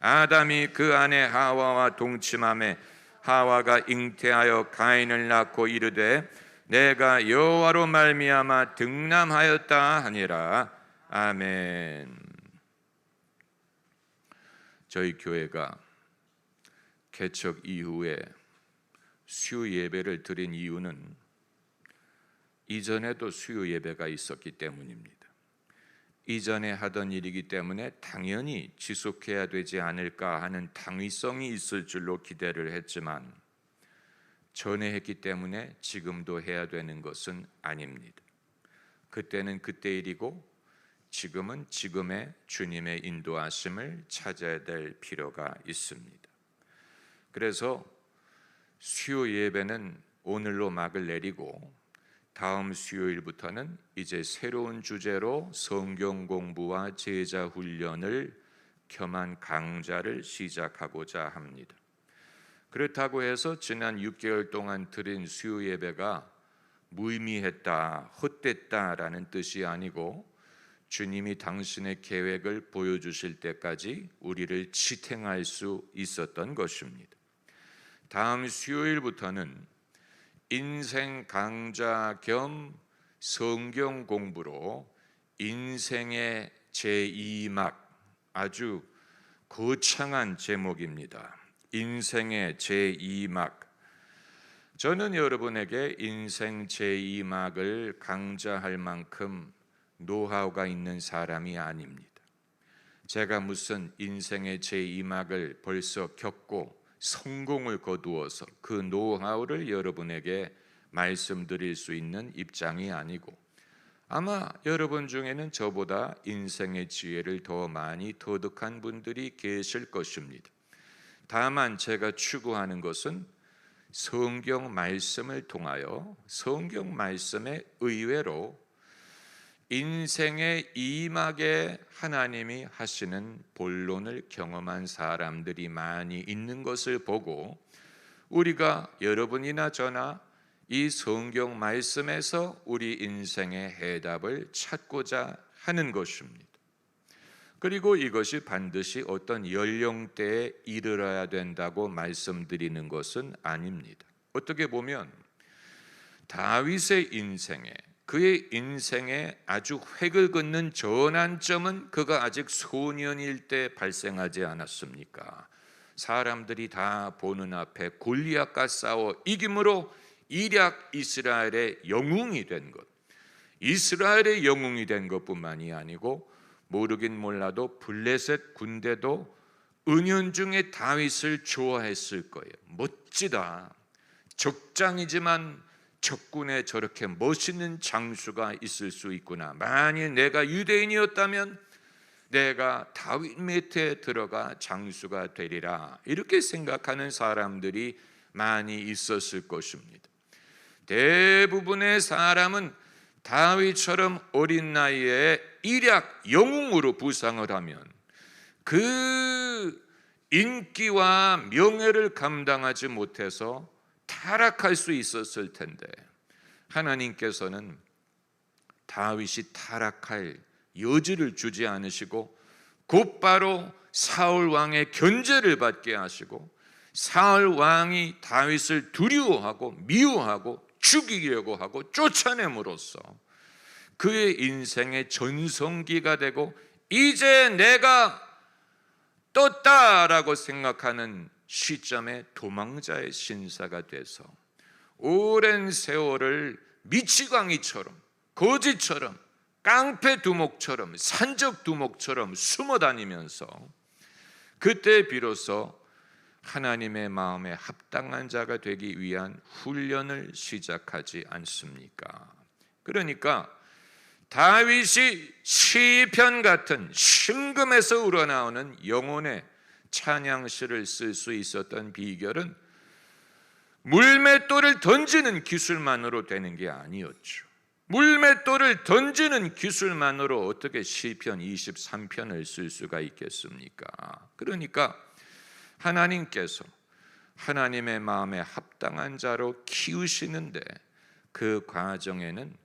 아담이 그 아내 하와와 동침함에 하와가 잉태하여 가인을 낳고 이르되 내가 여호와로 말미암아 등남하였다 하니라. 아멘. 저희 교회가 개척 이후에 수요 예배를 드린 이유는 이전에도 수요 예배가 있었기 때문입니다. 이전에 하던 일이기 때문에 당연히 지속해야 되지 않을까 하는 당위성이 있을 줄로 기대를 했지만 전에 했기 때문에 지금도 해야 되는 것은 아닙니다. 그때는 그때 일이고 지금은 지금의 주님의 인도하심을 찾아야 될 필요가 있습니다. 그래서 수요 예배는 오늘로 막을 내리고 다음 수요일부터는 이제 새로운 주제로 성경 공부와 제자 훈련을 겸한 강좌를 시작하고자 합니다. 그렇다고 해서 지난 6개월 동안 드린 수요 예배가 무의미했다, 헛됐다라는 뜻이 아니고 주님이 당신의 계획을 보여주실 때까지 우리를 지탱할 수 있었던 것입니다. 다음 수요일부터는 인생 강좌 겸 성경 공부로 인생의 제2막, 아주 거창한 제목입니다. 인생의 제2막. 저는 여러분에게 인생 제2막을 강좌할 만큼 노하우가 있는 사람이 아닙니다. 제가 무슨 인생의 제2막을 벌써 겪고 성공을 거두어서 그 노하우를 여러분에게 말씀드릴 수 있는 입장이 아니고 아마 여러분 중에는 저보다 인생의 지혜를 더 많이 터득한 분들이 계실 것입니다. 다만 제가 추구하는 것은 성경 말씀을 통하여 성경 말씀의 의외로 인생의 이막에 하나님이 하시는 본론을 경험한 사람들이 많이 있는 것을 보고 우리가 여러분이나 저나 이 성경 말씀에서 우리 인생의 해답을 찾고자 하는 것입니다. 그리고 이것이 반드시 어떤 연령대에 이르러야 된다고 말씀드리는 것은 아닙니다. 어떻게 보면 다윗의 인생에 그의 인생에 아주 획을 긋는 전환점은 그가 아직 소년일 때 발생하지 않았습니까? 사람들이 다 보는 앞에 골리앗과 싸워 이김으로 일약 이스라엘의 영웅이 된 것, 이스라엘의 영웅이 된 것뿐만이 아니고 모르긴 몰라도 블레셋 군대도 은연중에 다윗을 좋아했을 거예요. 멋지다, 적장이지만 적군에 저렇게 멋있는 장수가 있을 수 있구나. 만일 내가 유대인이었다면 내가 다윗 밑에 들어가 장수가 되리라. 이렇게 생각하는 사람들이 많이 있었을 것입니다. 대부분의 사람은 다윗처럼 어린 나이에 일약 영웅으로 부상을 하면 그 인기와 명예를 감당하지 못해서 타락할 수 있었을 텐데 하나님께서는 다윗이 타락할 여지를 주지 않으시고 곧바로 사울 왕의 견제를 받게 하시고 사울 왕이 다윗을 두려워하고 미워하고 죽이려고 하고 쫓아냄으로써 그의 인생의 전성기가 되고 이제 내가 떴다라고 생각하는 시점에 도망자의 신사가 돼서 오랜 세월을 미치광이처럼 거지처럼 깡패 두목처럼 산적 두목처럼 숨어 다니면서 그때 비로소 하나님의 마음에 합당한 자가 되기 위한 훈련을 시작하지 않습니까? 그러니까 다윗이 시편 같은 심금에서 우러나오는 영혼의 찬양시를 쓸 수 있었던 비결은 물맷돌을 던지는 기술만으로 되는 게 아니었죠. 물맷돌을 던지는 기술만으로 어떻게 시편 23편을 쓸 수가 있겠습니까? 그러니까 하나님께서 하나님의 마음에 합당한 자로 키우시는데 그 과정에는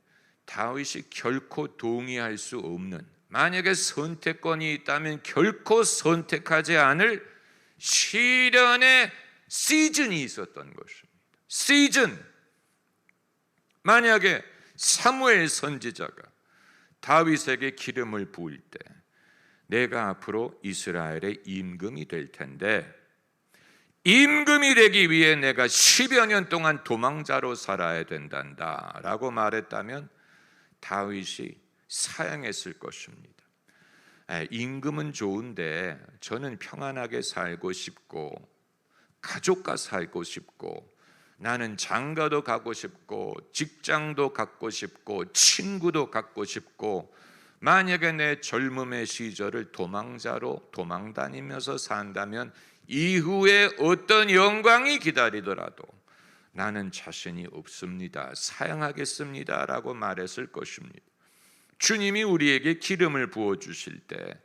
다윗이 결코 동의할 수 없는 만약에 선택권이 있다면 결코 선택하지 않을 시련의 시즌이 있었던 것입니다. 시즌. 만약에 사무엘 선지자가 다윗에게 기름을 부을 때 내가 앞으로 이스라엘의 임금이 될 텐데 임금이 되기 위해 내가 10여 년 동안 도망자로 살아야 된단다 라고 말했다면 다윗이 사양했을 것입니다. 임금은 좋은데 저는 평안하게 살고 싶고 가족과 살고 싶고 나는 장가도 가고 싶고 직장도 갖고 싶고 친구도 갖고 싶고 만약에 내 젊음의 시절을 도망자로 도망다니면서 산다면 이후에 어떤 영광이 기다리더라도 나는 자신이 없습니다. 사양하겠습니다 라고 말했을 것입니다. 주님이 우리에게 기름을 부어주실 때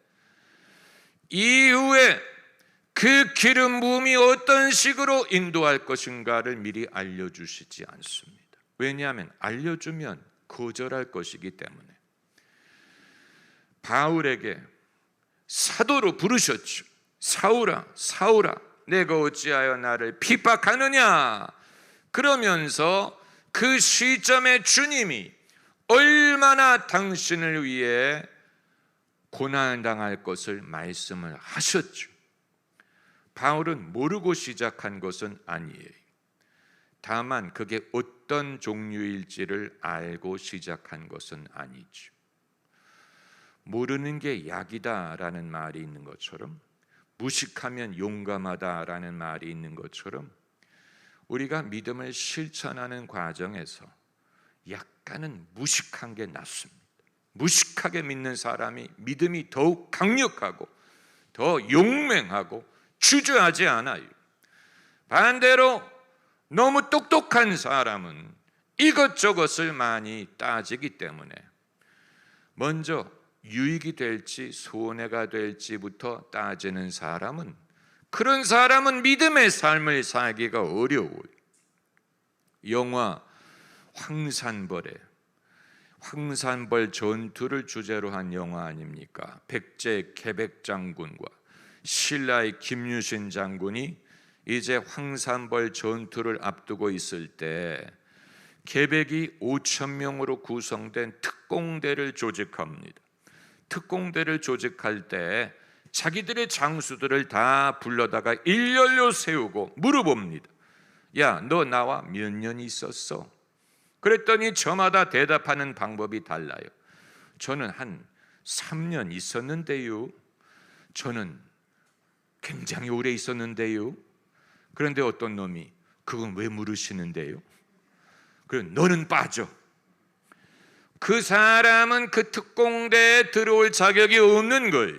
이후에 그 기름 부음이 어떤 식으로 인도할 것인가를 미리 알려주시지 않습니다. 왜냐하면 알려주면 거절할 것이기 때문에. 바울에게 사도로 부르셨죠. 사울아 사울아 내가 어찌하여 나를 핍박하느냐. 그러면서 그 시점에 주님이 얼마나 당신을 위해 고난당할 것을 말씀을 하셨죠. 바울은 모르고 시작한 것은 아니에요. 다만 그게 어떤 종류일지를 알고 시작한 것은 아니죠. 모르는 게 약이다라는 말이 있는 것처럼, 무식하면 용감하다라는 말이 있는 것처럼, 우리가 믿음을 실천하는 과정에서 약간은 무식한 게 낫습니다. 무식하게 믿는 사람이 믿음이 더욱 강력하고 더 용맹하고 주저하지 않아요. 반대로 너무 똑똑한 사람은 이것저것을 많이 따지기 때문에 먼저 유익이 될지 손해가 될지부터 따지는 사람은, 그런 사람은 믿음의 삶을 살기가 어려워요. 영화 황산벌 전투를 주제로 한 영화 아닙니까? 백제 계백장군과 신라의 김유신 장군이 이제 황산벌 전투를 앞두고 있을 때 계백이 5,000명으로 구성된 특공대를 조직합니다. 특공대를 조직할 때 자기들의 장수들을 다 불러다가 일렬로 세우고 물어봅니다. 야, 너 나와 몇 년 있었어? 그랬더니 저마다 대답하는 방법이 달라요. 저는 한 3년 있었는데요. 저는 굉장히 오래 있었는데요. 그런데 어떤 놈이 그건 왜 물으시는데요? 그래, 너는 빠져. 그 사람은 그 특공대에 들어올 자격이 없는 거예요.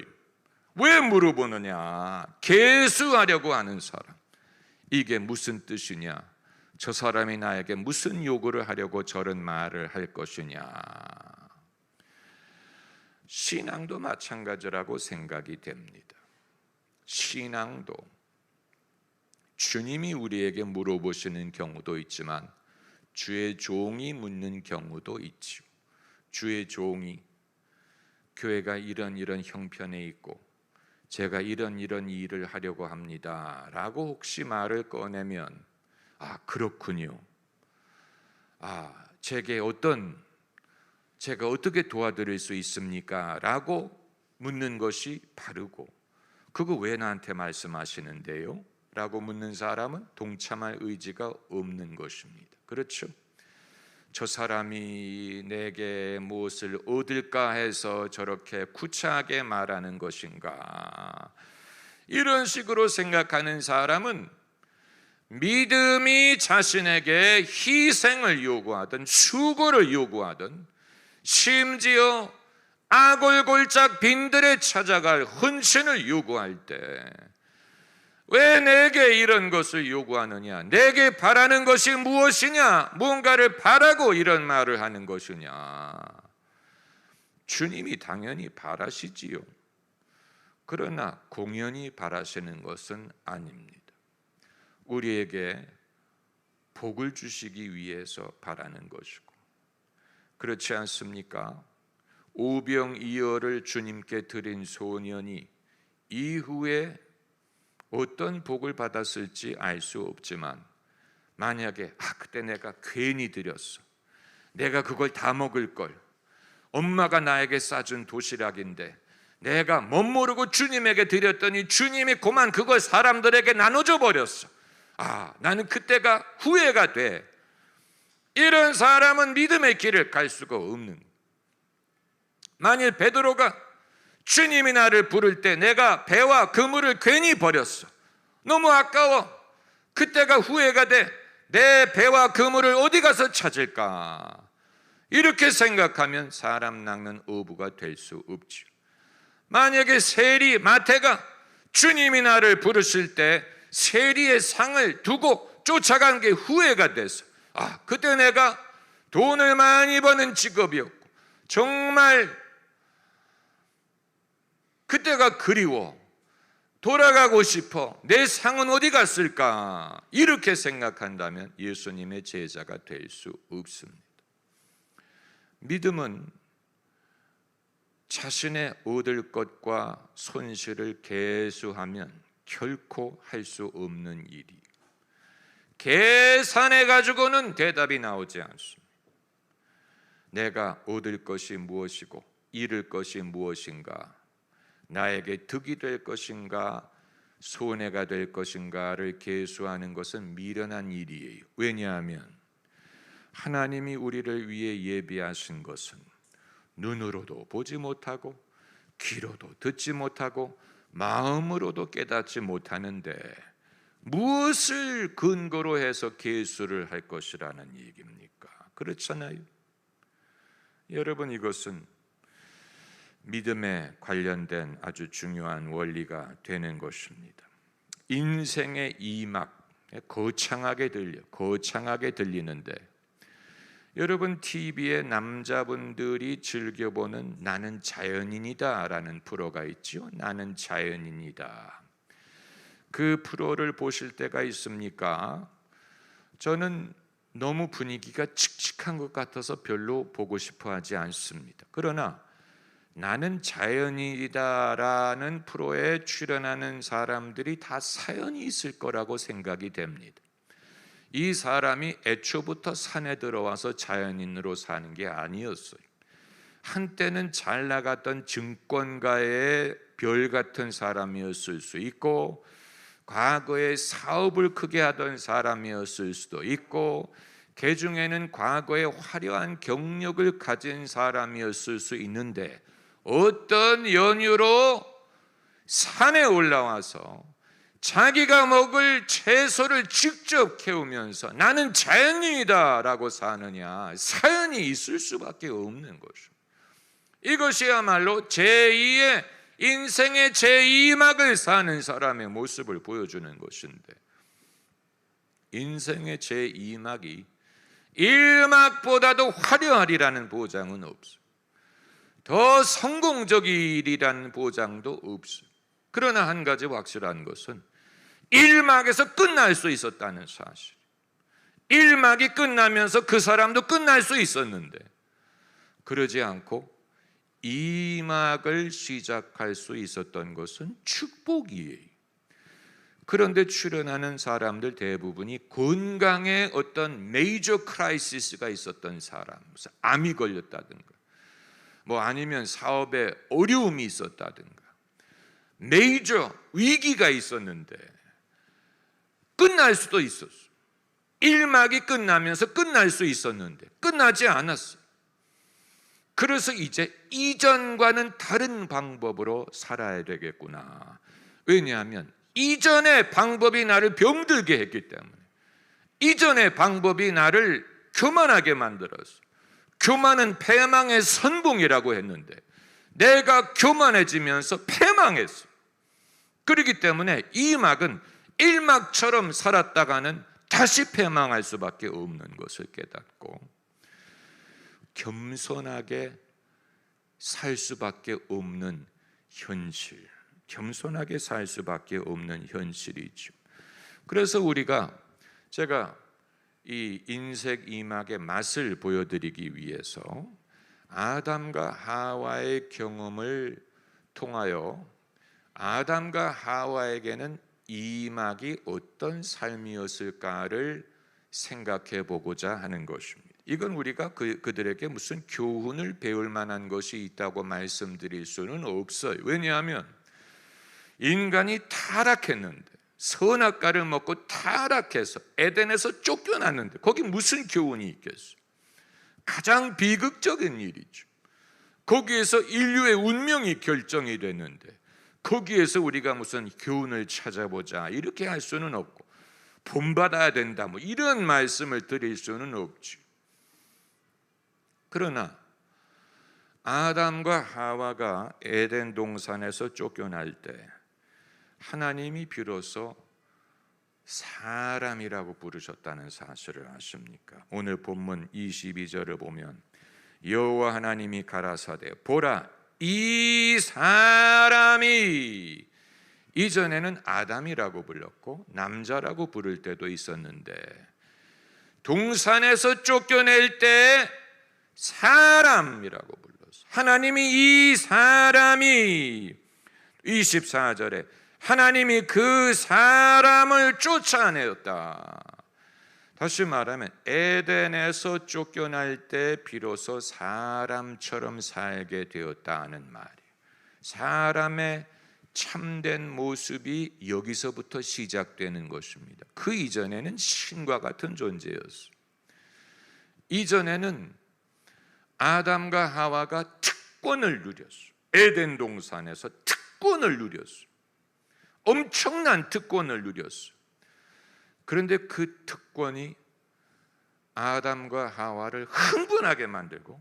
왜 물어보느냐? 개수하려고 하는 사람. 이게 무슨 뜻이냐? 저 사람이 나에게 무슨 요구를 하려고 저런 말을 할 것이냐? 신앙도 마찬가지라고 생각이 됩니다. 신앙도 주님이 우리에게 물어보시는 경우도 있지만 주의 종이 묻는 경우도 있죠. 주의 종이 교회가 이런 형편에 있고 제가 이런 일을 하려고 합니다 라고 혹시 말을 꺼내면, 아, 그렇군요. 제가 어떻게 도와드릴 수 있습니까? 라고 묻는 것이 바르고, 그거 왜 나한테 말씀하시는데요? 라고 묻는 사람은 동참할 의지가 없는 것입니다. 그렇죠? 저 사람이 내게 무엇을 얻을까 해서 저렇게 구차하게 말하는 것인가? 이런 식으로 생각하는 사람은 믿음이 자신에게 희생을 요구하든 수고를 요구하든 심지어 아골골짝 빈들에 찾아갈 헌신을 요구할 때 왜 내게 이런 것을 요구하느냐? 내게 바라는 것이 무엇이냐? 뭔가를 바라고 이런 말을 하는 것이냐? 주님이 당연히 바라시지요. 그러나 공연히 바라시는 것은 아닙니다. 우리에게 복을 주시기 위해서 바라는 것이고, 그렇지 않습니까? 오병이어를 주님께 드린 소년이 이후에 어떤 복을 받았을지 알 수 없지만, 만약에 그때 내가 괜히 드렸어, 내가 그걸 다 먹을 걸, 엄마가 나에게 싸준 도시락인데 내가 멋모르고 주님에게 드렸더니 주님이 그만 그걸 사람들에게 나눠줘 버렸어. 나는 그때가 후회가 돼. 이런 사람은 믿음의 길을 갈 수가 없는. 만일 베드로가 주님이 나를 부를 때 내가 배와 그물을 괜히 버렸어, 너무 아까워, 그때가 후회가 돼, 내 배와 그물을 어디 가서 찾을까, 이렇게 생각하면 사람 낚는 어부가 될 수 없죠. 만약에 세리 마태가 주님이 나를 부르실 때 세리의 상을 두고 쫓아간 게 후회가 돼서, 그때 내가 돈을 많이 버는 직업이었고 정말 그때가 그리워, 돌아가고 싶어, 내 상은 어디 갔을까, 이렇게 생각한다면 예수님의 제자가 될 수 없습니다. 믿음은 자신의 얻을 것과 손실을 계수하면 결코 할 수 없는 일이, 계산해 가지고는 대답이 나오지 않습니다. 내가 얻을 것이 무엇이고 잃을 것이 무엇인가, 나에게 득이 될 것인가 손해가 될 것인가를 계수하는 것은 미련한 일이에요. 왜냐하면 하나님이 우리를 위해 예비하신 것은 눈으로도 보지 못하고 귀로도 듣지 못하고 마음으로도 깨닫지 못하는데 무엇을 근거로 해서 계수를 할 것이라는 얘기입니까? 그렇잖아요. 여러분, 이것은 믿음에 관련된 아주 중요한 원리가 되는 것입니다. 인생의 이막, 거창하게 들리는데, 여러분 TV에 남자분들이 즐겨보는 나는 자연인이다 라는 프로가 있죠. 나는 자연인이다. 그 프로를 보실 때가 있습니까? 저는 너무 분위기가 칙칙한 것 같아서 별로 보고 싶어 하지 않습니다. 그러나 나는 자연인이다라는 프로에 출연하는 사람들이 다 사연이 있을 거라고 생각이 됩니다. 이 사람이 애초부터 산에 들어와서 자연인으로 사는 게 아니었어요. 한때는 잘 나갔던 증권가의 별 같은 사람이었을 수 있고, 과거에 사업을 크게 하던 사람이었을 수도 있고, 그 중에는 과거에 화려한 경력을 가진 사람이었을 수 있는데, 어떤 연유로 산에 올라와서 자기가 먹을 채소를 직접 키우면서 나는 자연인이다 라고 사느냐, 사연이 있을 수밖에 없는 것이죠. 이것이야말로 제2의 인생의 제2막을 사는 사람의 모습을 보여주는 것인데, 인생의 제2막이 1막보다도 화려하리라는 보장은 없어요. 더 성공적이리라는 보장도 없어요. 그러나 한 가지 확실한 것은 1막에서 끝날 수 있었다는 사실. 1막이 끝나면서 그 사람도 끝날 수 있었는데, 그러지 않고 2막을 시작할 수 있었던 것은 축복이에요. 그런데 출연하는 사람들 대부분이 건강에 어떤 메이저 크라이시스가 있었던 사람, 암이 걸렸다든가, 아니면 사업에 어려움이 있었다든가, 메이저 위기가 있었는데 끝날 수도 있었어. 1막이 끝나면서 끝날 수 있었는데 끝나지 않았어. 그래서 이제 이전과는 다른 방법으로 살아야 되겠구나. 왜냐하면 이전의 방법이 나를 병들게 했기 때문에, 이전의 방법이 나를 교만하게 만들었어. 교만은 패망의 선봉이라고 했는데 내가 교만해지면서 패망했어. 그렇기 때문에 이 막은 1막처럼 살았다가는 다시 패망할 수밖에 없는 것을 깨닫고 겸손하게 살 수밖에 없는 현실, 겸손하게 살 수밖에 없는 현실이죠. 그래서 제가 이 인생 이막의 맛을 보여드리기 위해서 아담과 하와의 경험을 통하여 아담과 하와에게는 이막이 어떤 삶이었을까를 생각해 보고자 하는 것입니다. 이건 우리가 그들에게 무슨 교훈을 배울 만한 것이 있다고 말씀드릴 수는 없어요. 왜냐하면 인간이 타락했는데, 선악과를 먹고 타락해서 에덴에서 쫓겨났는데 거기 무슨 교훈이 있겠어요? 가장 비극적인 일이죠. 거기에서 인류의 운명이 결정이 됐는데 거기에서 우리가 무슨 교훈을 찾아보자 이렇게 할 수는 없고, 본받아야 된다 뭐 이런 말씀을 드릴 수는 없죠. 그러나 아담과 하와가 에덴 동산에서 쫓겨날 때 하나님이 비로소 사람이라고 부르셨다는 사실을 아십니까? 오늘 본문 22절을 보면 여호와 하나님이 가라사대 보라 이 사람이, 이전에는 아담이라고 불렀고 남자라고 부를 때도 있었는데 동산에서 쫓겨낼 때 사람이라고 불렀어. 하나님이 이 사람이, 24절에 하나님이 그 사람을 쫓아내었다. 다시 말하면 에덴에서 쫓겨날 때 비로소 사람처럼 살게 되었다는 말이에요. 사람의 참된 모습이 여기서부터 시작되는 것입니다. 그 이전에는 신과 같은 존재였어요. 이전에는 아담과 하와가 특권을 누렸어요. 에덴 동산에서 특권을 누렸어요. 엄청난 특권을 누렸어요. 그런데 그 특권이 아담과 하와를 흥분하게 만들고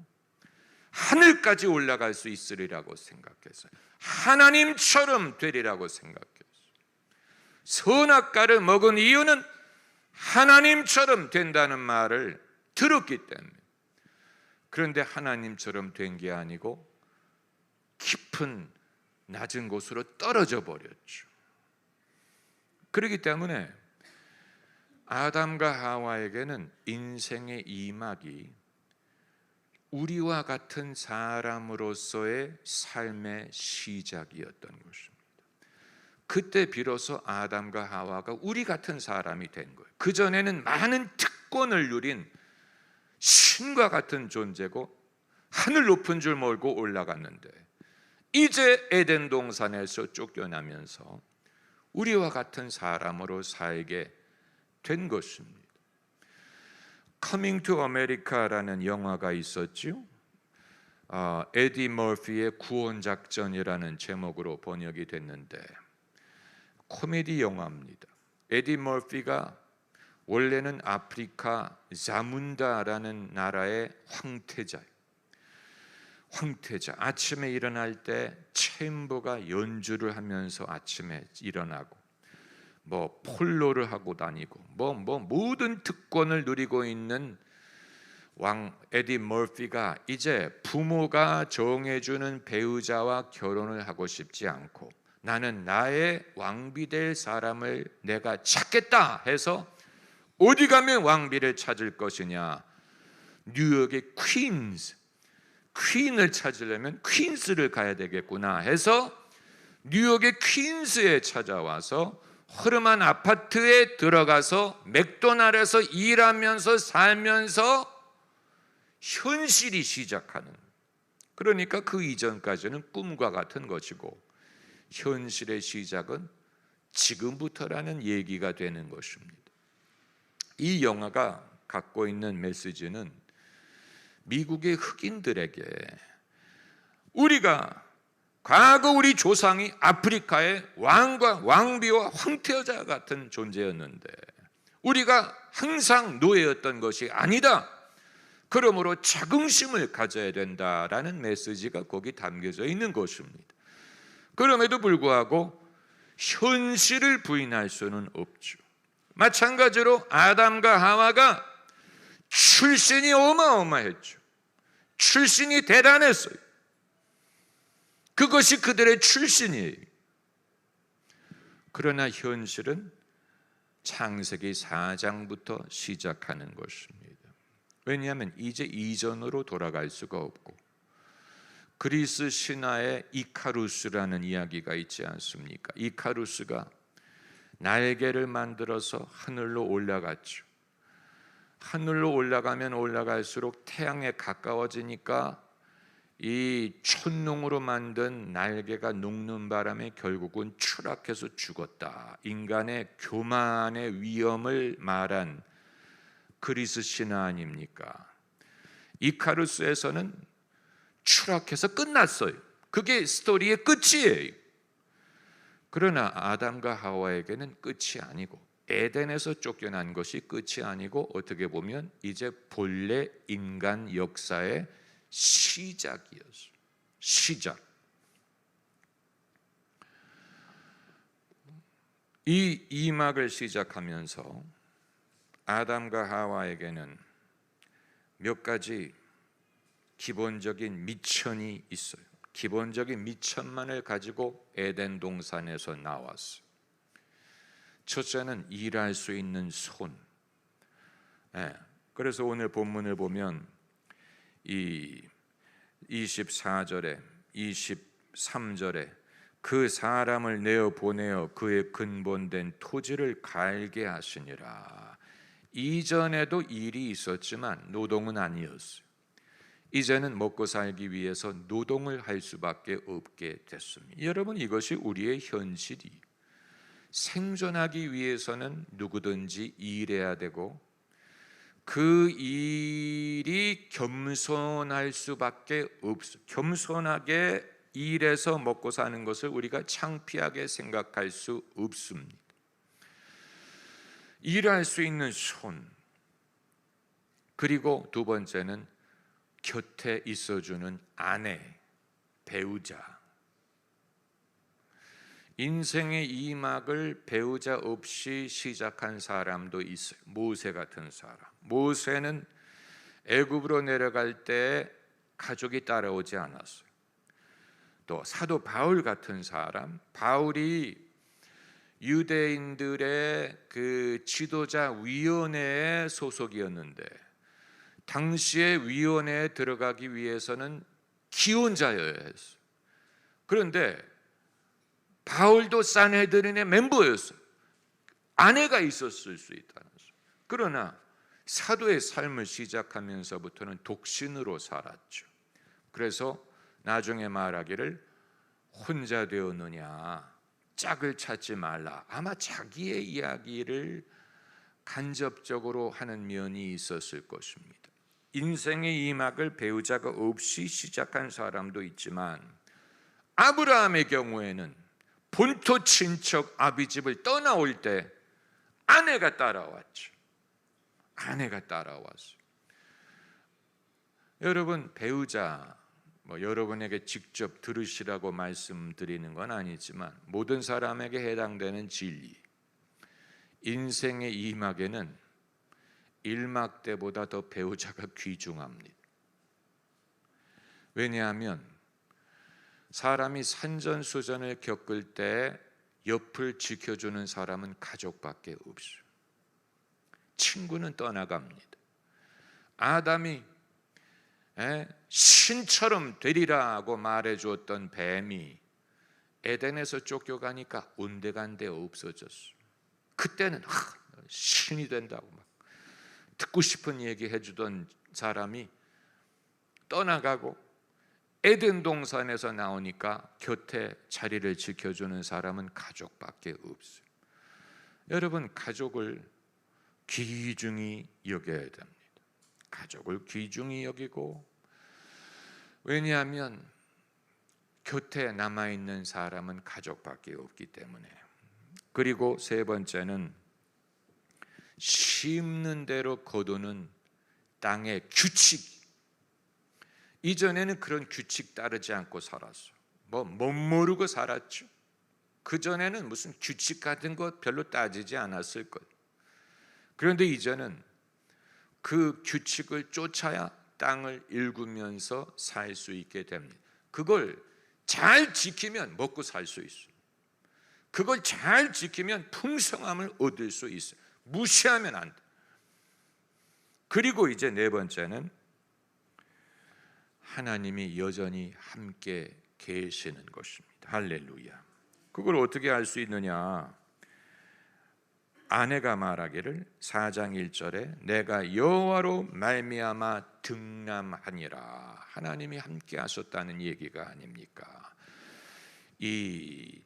하늘까지 올라갈 수 있으리라고 생각했어요. 하나님처럼 되리라고 생각했어요. 선악과를 먹은 이유는 하나님처럼 된다는 말을 들었기 때문에. 그런데 하나님처럼 된 게 아니고 깊은 낮은 곳으로 떨어져 버렸죠. 그렇기 때문에 아담과 하와에게는 인생의 이막이 우리와 같은 사람으로서의 삶의 시작이었던 것입니다. 그때 비로소 아담과 하와가 우리 같은 사람이 된 거예요. 그전에는 많은 특권을 누린 신과 같은 존재고 하늘 높은 줄 몰고 올라갔는데 이제 에덴 동산에서 쫓겨나면서 우리와 같은 사람으로 살게 된 것입니다. Coming to America라는 영화가 있었죠. 에디 머피의 구원작전이라는 제목으로 번역이 됐는데 코미디 영화입니다. 에디 머피가 원래는 아프리카 자문다라는 나라의 황태자예요. 황태자, 아침에 일어날 때 챔버가 연주를 하면서 아침에 일어나고 뭐 폴로를 하고 다니고 뭐 모든 특권을 누리고 있는 왕 에디 머피가 이제 부모가 정해주는 배우자와 결혼을 하고 싶지 않고 나는 나의 왕비 될 사람을 내가 찾겠다 해서 어디 가면 왕비를 찾을 것이냐, 뉴욕의 퀸을 찾으려면 퀸스를 가야 되겠구나 해서 뉴욕의 퀸스에 찾아와서 허름한 아파트에 들어가서 맥도날드에서 일하면서 살면서 현실이 시작하는, 그러니까 그 이전까지는 꿈과 같은 것이고 현실의 시작은 지금부터라는 얘기가 되는 것입니다. 이 영화가 갖고 있는 메시지는 미국의 흑인들에게 우리가 과거 우리 조상이 아프리카의 왕과 왕비와 황태자 같은 존재였는데 우리가 항상 노예였던 것이 아니다. 그러므로 자긍심을 가져야 된다라는 메시지가 거기 담겨져 있는 것입니다. 그럼에도 불구하고 현실을 부인할 수는 없죠. 마찬가지로 아담과 하와가 출신이 어마어마했죠. 출신이 대단했어요. 그것이 그들의 출신이에요. 그러나 현실은 창세기 4장부터 시작하는 것입니다. 왜냐하면 이제 이전으로 돌아갈 수가 없고 그리스 신화에 이카루스라는 이야기가 있지 않습니까? 이카루스가 날개를 만들어서 하늘로 올라갔죠. 하늘로 올라가면 올라갈수록 태양에 가까워지니까 이 촛농으로 만든 날개가 녹는 바람에 결국은 추락해서 죽었다. 인간의 교만의 위험을 말한 그리스 신화 아닙니까? 이카루스에서는 추락해서 끝났어요. 그게 스토리의 끝이에요. 그러나 아담과 하와에게는 끝이 아니고, 에덴에서 쫓겨난 것이 끝이 아니고, 어떻게 보면 이제 본래 인간 역사의 시작이었어요. 시작. 이 이막을 시작하면서 아담과 하와에게는 몇 가지 기본적인 미천이 있어요. 기본적인 미천만을 가지고 에덴 동산에서 나왔어요. 첫째는 일할 수 있는 손. 그래서 오늘 본문을 보면 이 24절에 23절에 그 사람을 내어 보내어 그의 근본된 토지를 갈게 하시니라. 이전에도 일이 있었지만 노동은 아니었어요. 이제는 먹고 살기 위해서 노동을 할 수밖에 없게 됐습니다. 여러분, 이것이 우리의 현실이. 생존하기 위해서는 누구든지 일해야 되고 그 일이 겸손할 수밖에 없어요. 겸손하게 일해서 먹고 사는 것을 우리가 창피하게 생각할 수 없습니다. 일할 수 있는 손, 그리고 두 번째는 곁에 있어주는 아내, 배우자. 인생의 이막을 배우자 없이 시작한 사람도 있어요. 모세 같은 사람. 모세는 애굽으로 내려갈 때 가족이 따라오지 않았어요. 또 사도 바울 같은 사람, 바울이 유대인들의 그 지도자 위원회의 소속이었는데 당시의 위원회에 들어가기 위해서는 기혼자여야 했어요. 그런데 바울도 산헤드린의 멤버였어요. 아내가 있었을 수 있다는 거죠. 그러나 사도의 삶을 시작하면서부터는 독신으로 살았죠. 그래서 나중에 말하기를 혼자 되었느냐, 짝을 찾지 말라. 아마 자기의 이야기를 간접적으로 하는 면이 있었을 것입니다. 인생의 이막을 배우자가 없이 시작한 사람도 있지만 아브라함의 경우에는 본토 친척 아비집을 떠나올 때 아내가 따라왔죠. 아내가 따라왔어요. 여러분, 배우자 여러분에게 직접 들으시라고 말씀드리는 건 아니지만 모든 사람에게 해당되는 진리, 인생의 이막에는 일막 때보다 더 배우자가 귀중합니다. 왜냐하면 사람이 산전수전을 겪을 때 옆을 지켜주는 사람은 가족밖에 없어요. 친구는 떠나갑니다. 아담이 신처럼 되리라고 말해주었던 뱀이 에덴에서 쫓겨가니까 온데간데 없어졌어요. 그때는 신이 된다고 막 듣고 싶은 얘기 해주던 사람이 떠나가고 에덴 동산에서 나오니까 곁에 자리를 지켜주는 사람은 가족밖에 없어요. 여러분, 가족을 귀중히 여겨야 됩니다. 가족을 귀중히 여기고, 왜냐하면 곁에 남아있는 사람은 가족밖에 없기 때문에. 그리고 세 번째는 심는 대로 거두는 땅의 규칙. 이전에는 그런 규칙 따르지 않고 살았어요. 못 모르고 살았죠. 그전에는 무슨 규칙 같은 것 별로 따지지 않았을 거예요. 그런데 이제는 그 규칙을 쫓아야 땅을 일구면서 살 수 있게 됩니다. 그걸 잘 지키면 먹고 살 수 있어요. 그걸 잘 지키면 풍성함을 얻을 수 있어요. 무시하면 안 돼. 그리고 이제 네 번째는 하나님이 여전히 함께 계시는 것입니다. 할렐루야. 그걸 어떻게 알 수 있느냐? 아내가 말하기를 4장 1절에 내가 여호와로 말미암아 등남하니라. 하나님이 함께 하셨다는 얘기가 아닙니까? 이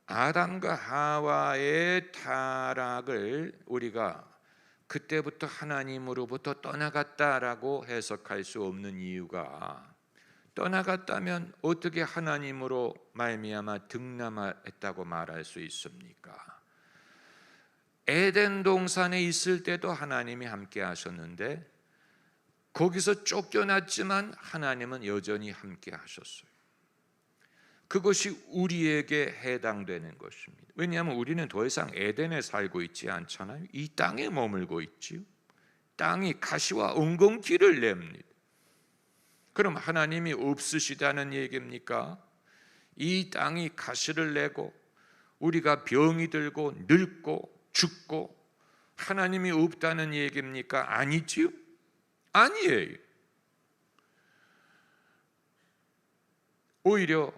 아담과 하와의 타락을 우리가 그때부터 하나님으로부터 떠나갔다라고 해석할 수 없는 이유가, 떠나갔다면 어떻게 하나님으로 말미암아 등남했다고 말할 수 있습니까? 에덴 동산에 있을 때도 하나님이 함께 하셨는데 거기서 쫓겨났지만 하나님은 여전히 함께 하셨어요. 그것이 우리에게 해당되는 것입니다. 왜냐하면 우리는 더 이상 에덴에 살고 있지 않잖아요. 이 땅에 머물고 있지요. 땅이 가시와 엉겅퀴를 냅니다. 그럼 하나님이 없으시다는 얘기입니까? 이 땅이 가시를 내고 우리가 병이 들고 늙고 죽고 하나님이 없다는 얘기입니까? 아니지요? 아니에요. 오히려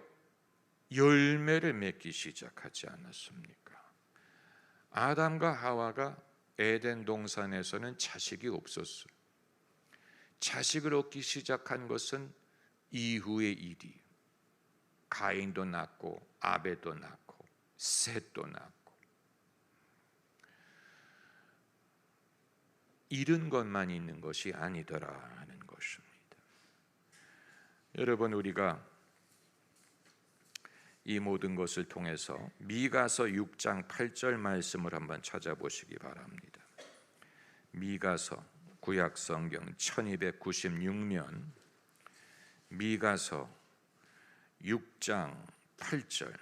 열매를 맺기 시작하지 않았습니까? 아담과 하와가 에덴 동산에서는 자식이 없었어요. 자식을 얻기 시작한 것은 이후의 일이에요. 가인도 낳고 아벨도 낳고 셋도 낳고, 잃은 것만 있는 것이 아니더라 하는 것입니다. 여러분, 우리가 이 모든 것을 통해서 미가서 6장 8절 말씀을 한번 찾아보시기 바랍니다. 미가서 구약 성경 1296면 미가서 6장 8절,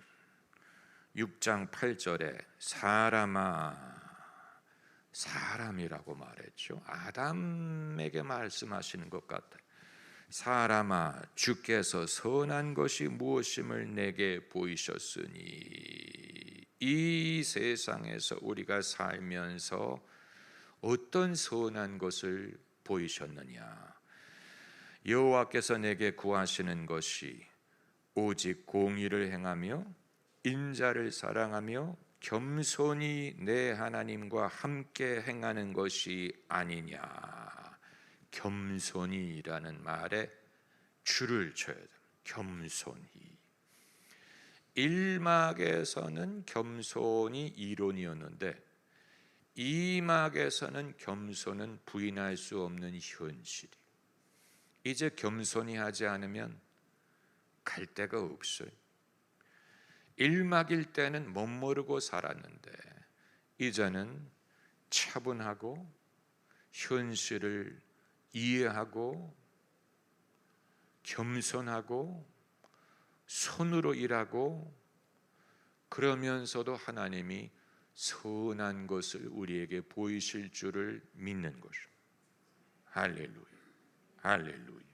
6장 8절에 사람이라고 말했죠. 아담에게 말씀하시는 것 같아요. 사람아, 주께서 선한 것이 무엇임을 내게 보이셨으니. 이 세상에서 우리가 살면서 어떤 선한 것을 보이셨느냐? 여호와께서 내게 구하시는 것이 오직 공의를 행하며 인자를 사랑하며 겸손히 내 하나님과 함께 행하는 것이 아니냐. 겸손히라는 말에 줄을 쳐야 돼요. 겸손히. 1막에서는 겸손이 이론이었는데 2막에서는 겸손은 부인할 수 없는 현실이. 이제 겸손히 하지 않으면 갈 데가 없어요. 1막일 때는 멋모르고 살았는데 이제는 차분하고 현실을 이해하고 겸손하고 손으로 일하고, 그러면서도 하나님이 선한 것을 우리에게 보이실 줄을 믿는 것입니다. 할렐루야, 할렐루야.